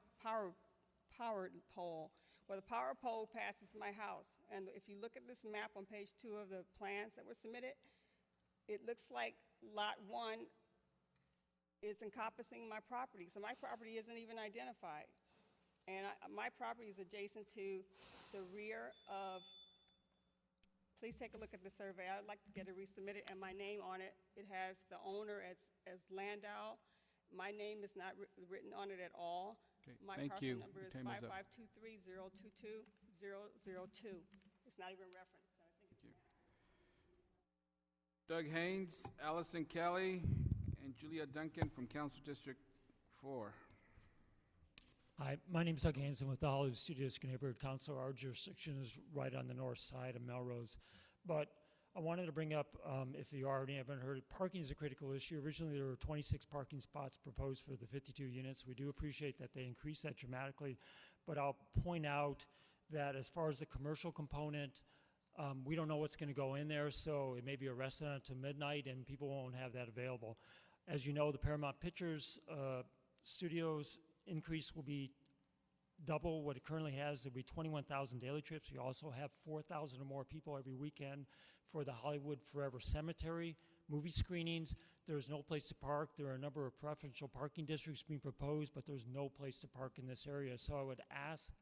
R: pole. Well, the power pole passes my house. And if you look at this map on page 2 of the plans that were submitted, it looks like Lot 1 is encompassing my property. So my property isn't even identified. And my property is adjacent to the rear of, please take a look at the survey. I'd like to get it resubmitted and my name on it. It has the owner as Landau. My name is not written on it at all.
A: Okay,
R: my
A: thank
R: parcel
A: you.
R: number is 5523022-002. It's not even referenced. I think it's
A: Doug Haynes, Allison Kelly, and Julia Duncan from Council District 4.
S: Hi, my name is Doug Hanson with the Hollywood Studios Neighborhood Council. Our jurisdiction is right on the north side of Melrose. But I wanted to bring up, if you already haven't heard, parking is a critical issue. Originally, there were 26 parking spots proposed for the 52 units. We do appreciate that they increased that dramatically. But I'll point out that as far as the commercial component, we don't know what's going to go in there, so it may be a restaurant until midnight and people won't have that available. As you know, the Paramount Pictures Studios increase will be double what it currently has. It'll be 21,000 daily trips. We also have 4,000 or more people every weekend for the Hollywood Forever Cemetery movie screenings. There's no place to park. There are a number of preferential parking districts being proposed, but there's no place to park in this area. So I would ask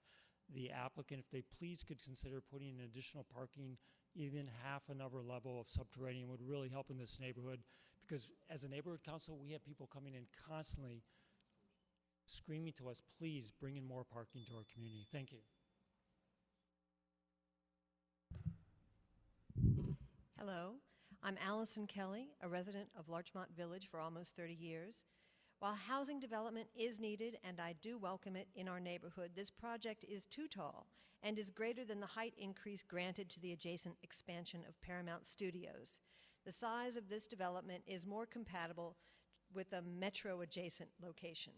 S: the applicant if they please could consider putting in additional parking, even half another level of subterranean would really help in this neighborhood, because as a neighborhood council, we have people coming in constantly screaming to us, please bring in more parking to our community. Thank you.
P: Hello, I'm Allison Kelly, a resident of Larchmont Village for almost 30 years. While housing development is needed, and I do welcome it in our neighborhood, this project is too tall and is greater than the height increase granted to the adjacent expansion of Paramount Studios. The size of this development is more compatible with a metro-adjacent location.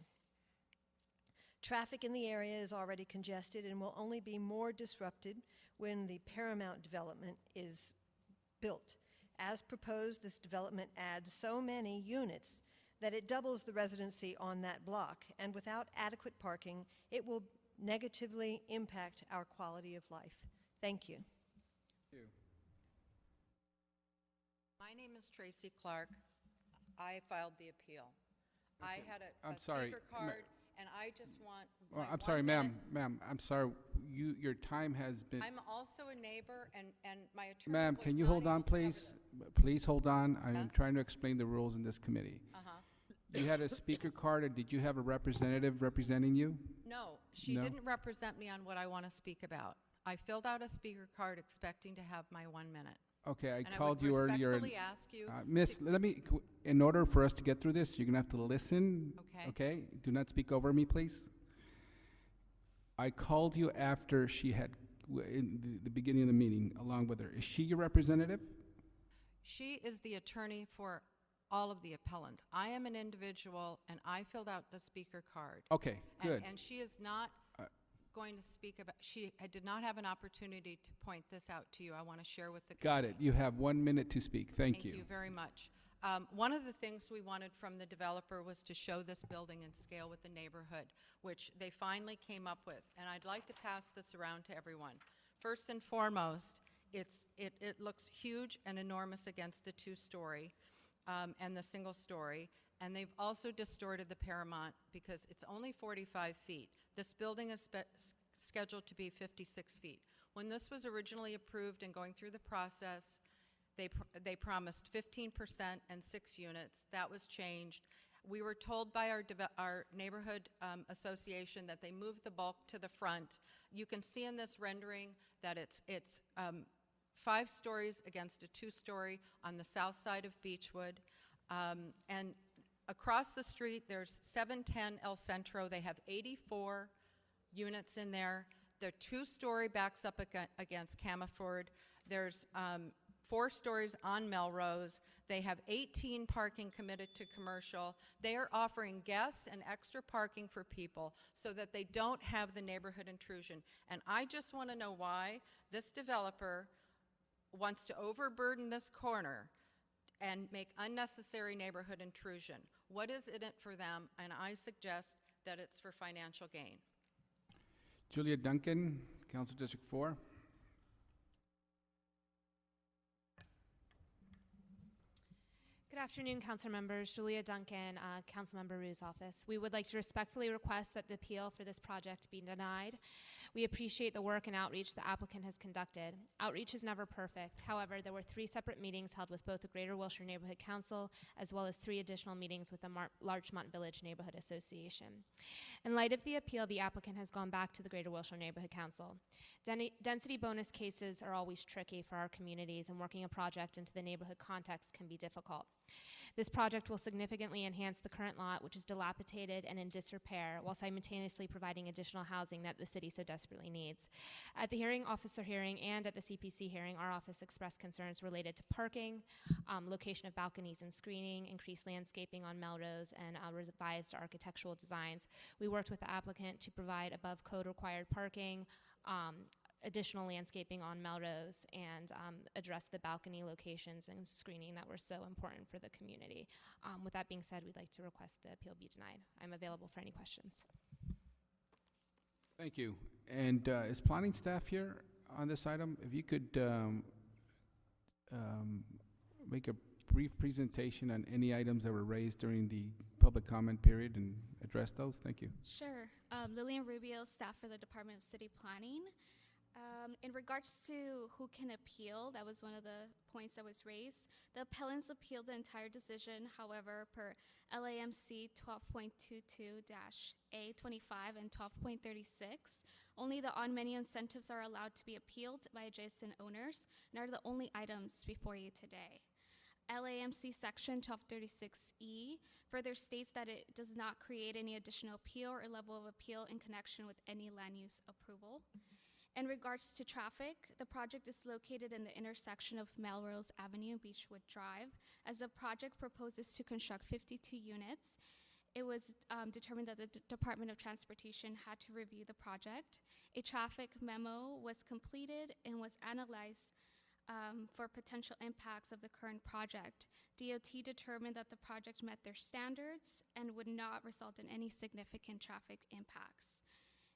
P: Traffic in the area is already congested and will only be more disrupted when the Paramount development is built. As proposed, this development adds so many units that it doubles the residency on that block, and without adequate parking, it will negatively impact our quality of life. Thank you.
A: Thank you.
T: My name is Tracy Clark. I filed the appeal. I had a
A: sorry,
T: speaker card, and I just want
A: Well,
T: my
A: I'm sorry,
T: 1 minute.
A: ma'am. I'm sorry. Your time has been.
T: I'm also a neighbor, and my attorney
A: Ma'am,
T: was
A: can you
T: not
A: hold on,
T: able to cover
A: please?
T: this.
A: Please hold on. I am
T: Yes.
A: trying to explain the rules in this committee. You had a speaker card, and did you have a representative representing you?
T: No, she
A: No?
T: didn't represent me on what I want to speak about. I filled out a speaker card expecting to have my 1 minute.
A: Okay, I
T: And
A: called you
T: I would
A: earlier.
T: respectfully ask you
A: Miss, in order for us to get through this, you're going to have to listen.
T: Okay.
A: Okay? Do not speak over me, please. I called you after she had, in the beginning of the meeting, along with her. Is she your representative?
T: She is the attorney for all of the appellant. I am an individual, and I filled out the speaker card.
A: Okay, good.
T: And she is not going to speak about, I did not have an opportunity to point this out to you. I want to share with the
A: Got it. You have 1 minute to speak. Thank you.
T: Thank you very much. One of the things we wanted from the developer was to show this building in scale with the neighborhood, which they finally came up with. And I'd like to pass this around to everyone. First and foremost, it looks huge and enormous against the two-story and the single-story. And they've also distorted the Paramount because it's only 45 feet. This building is scheduled to be 56 feet. When this was originally approved and going through the process, they promised 15% and 6 units. That was changed. We were told by our neighborhood association that they moved the bulk to the front. You can see in this rendering that it's 5 stories against a 2-story on the south side of Beechwood. And across the street, there's 710 El Centro. They have 84 units in there. The 2-story backs up against Camaford. There's 4 stories on Melrose. They have 18 parking committed to commercial. They are offering guest and extra parking for people so that they don't have the neighborhood intrusion. And I just want to know why this developer wants to overburden this corner and make unnecessary neighborhood intrusion. What is in it for them? And I suggest that it's for financial gain.
A: Julia Duncan, Council District 4.
U: Good afternoon, council members. Julia Duncan, Councilmember Rue's office. We would like to respectfully request that the appeal for this project be denied. We appreciate the work and outreach the applicant has conducted. Outreach is never perfect. However, there were 3 separate meetings held with both the Greater Wilshire Neighborhood Council as well as 3 additional meetings with the Larchmont Village Neighborhood Association. In light of the appeal, the applicant has gone back to the Greater Wilshire Neighborhood Council. Density bonus cases are always tricky for our communities, and working a project into the neighborhood context can be difficult. This project will significantly enhance the current lot, which is dilapidated and in disrepair, while simultaneously providing additional housing that the city so desperately needs. At the officer hearing and at the CPC hearing, our office expressed concerns related to parking, location of balconies and screening, increased landscaping on Melrose, and revised architectural designs. We worked with the applicant to provide above code required parking, additional landscaping on Melrose, and address the balcony locations and screening that were so important for the community. With that being said, we'd like to request the appeal be denied. I'm available for any questions.
A: Thank you. And is planning staff here on this item? If you could make a brief presentation on any items that were raised during the public comment period and address those. Thank you.
V: Sure. Lillian Rubio, staff for the Department of City Planning. In regards to who can appeal, that was one of the points that was raised. The appellants appealed the entire decision. However, per LAMC 12.22-A25 and 12.36, only the on-menu incentives are allowed to be appealed by adjacent owners and are the only items before you today. LAMC Section 1236E further states that it does not create any additional appeal or level of appeal in connection with any land use approval. In regards to traffic, the project is located in the intersection of Melrose Avenue and Beechwood Drive. As the project proposes to construct 52 units, it was determined that the Department of Transportation had to review the project. A traffic memo was completed and was analyzed for potential impacts of the current project. DOT determined that the project met their standards and would not result in any significant traffic impacts.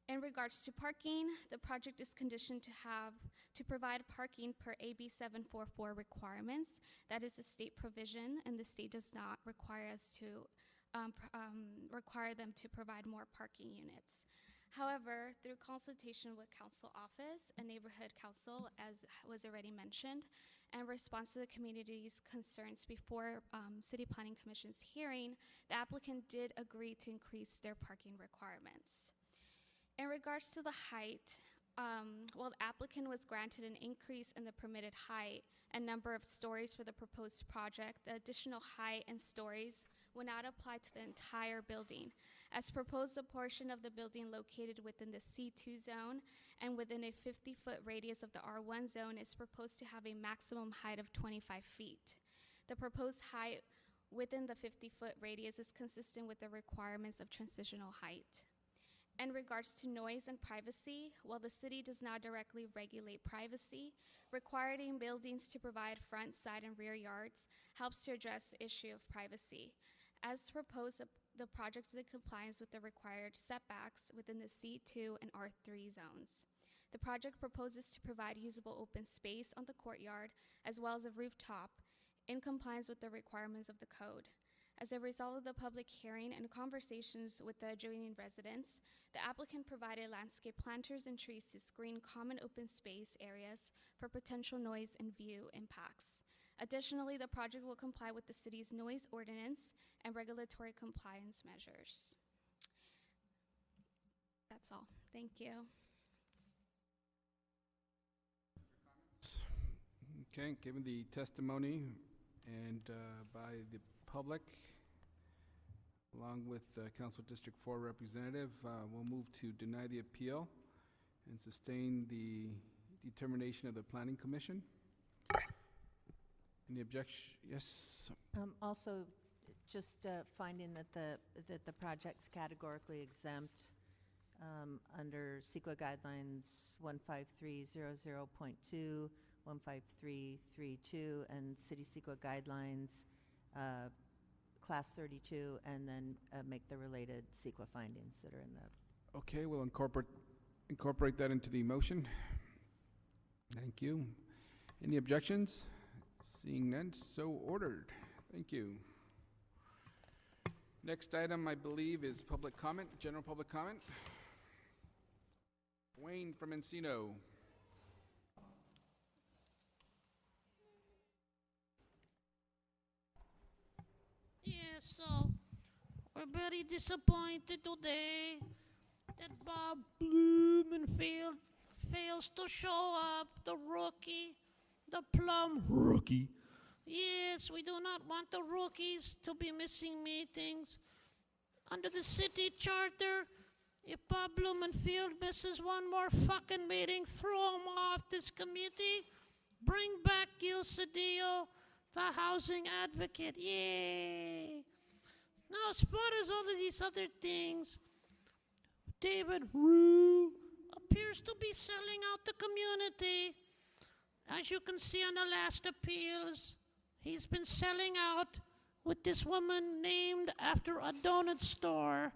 V: In regards to parking, the project is conditioned to provide parking per AB 744 requirements. That is a state provision, and the state does not require us to require them to provide more parking units. However, through consultation with council office and neighborhood council, as was already mentioned, and response to the community's concerns before City Planning Commission's hearing, the applicant did agree to increase their parking requirements. In regards to the height, the applicant was granted an increase in the permitted height and number of stories for the proposed project. The additional height and stories will not apply to the entire building. As proposed, a portion of the building located within the C2 zone and within a 50-foot radius of the R1 zone is proposed to have a maximum height of 25 feet. The proposed height within the 50-foot radius is consistent with the requirements of transitional height. In regards to noise and privacy, while the city does not directly regulate privacy, requiring buildings to provide front, side, and rear yards helps to address the issue of privacy. As proposed, the project is in compliance with the required setbacks within the C2 and R3 zones. The project proposes to provide usable open space on the courtyard as well as a rooftop in compliance with the requirements of the code. As a result of the public hearing and conversations with the adjoining residents, the applicant provided landscape planters and trees to screen common open space areas for potential noise and view impacts. Additionally, the project will comply with the city's noise ordinance and regulatory compliance measures. That's all. Thank you.
A: Okay, given the testimony and by the public, along with Council District 4 representative, we'll move to deny the appeal and sustain the determination of the Planning Commission. Any objection? Yes.
B: Also, just finding that the project's categorically exempt under CEQA guidelines 15300.2, 15332, and City CEQA guidelines Class 32, and then make the related CEQA findings that are in the.
A: Okay, we'll incorporate that into the motion. Thank you. Any objections? Seeing none, so ordered. Thank you. Next item, I believe, is public comment, general public comment. Wayne from Encino.
G: Yeah, so we're very disappointed today that Bob Blumenfield fails to show up, the rookie, the plum rookie. Yes, we do not want the rookies to be missing meetings. Under the city charter, if Bob Blumenfield misses one more fucking meeting, throw him off this committee. Bring back Gil Cedillo, the housing advocate. Yay! Now, as far as all of these other things, David Rue appears to be selling out the community. As you can see on the last appeals, he's been selling out with this woman named after a donut store.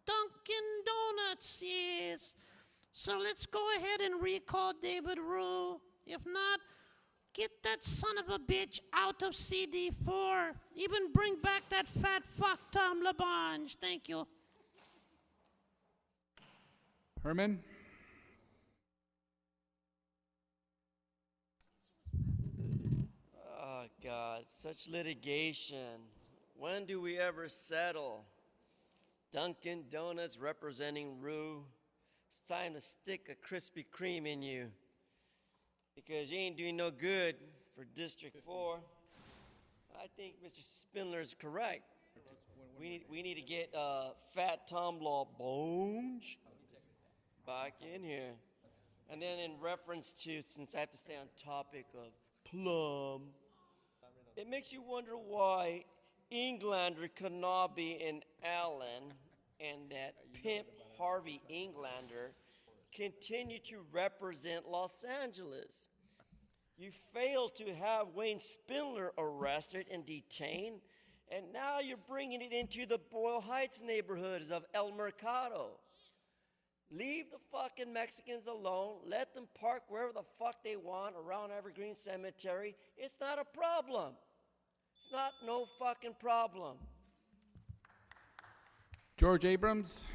G: Dunkin' Donuts, yes. So let's go ahead and recall David Rue. If not, get that son of a bitch out of CD4. Even bring back that fat fuck Tom LaBonge. Thank you.
A: Herman?
W: Oh, God, such litigation. When do we ever settle? Dunkin' Donuts representing Rue. It's time to stick a Krispy Kreme in you. Because you ain't doing no good for District 4. I think Mr. Spindler is correct. We need to get Fat Tom Law Bones back in here. And then in reference to, since I have to stay on topic of plum, it makes you wonder why Englander cannot be in Allen and that pimp Harvey Englander continue to represent Los Angeles. You failed to have Wayne Spindler arrested and detained, and now you're bringing it into the Boyle Heights neighborhoods of El Mercado. Leave the fucking Mexicans alone. Let them park wherever the fuck they want around Evergreen Cemetery. It's not a problem. It's not no fucking problem.
A: George Abrams.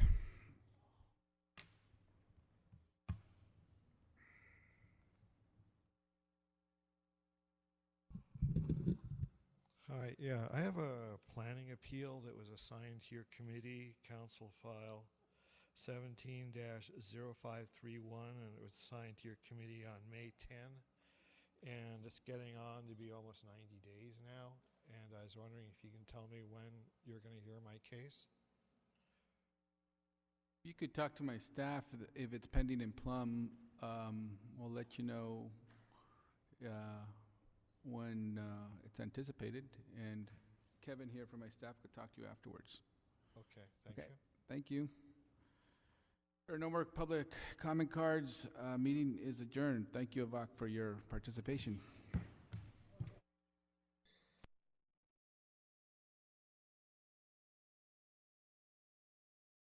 C: Hi, yeah, I have a planning appeal that was assigned to your committee, council file 17-0531, and it was assigned to your committee on May 10, and it's getting on to be almost 90 days now, and I was wondering if you can tell me when you're going to hear my case.
A: You could talk to my staff if it's pending in Plum. We'll let you know when it's anticipated, and Kevin here from my staff could talk to you afterwards.
C: Okay, thank you.
A: Thank you. There are no more public comment cards. Meeting is adjourned. Thank you, Avak, for your participation.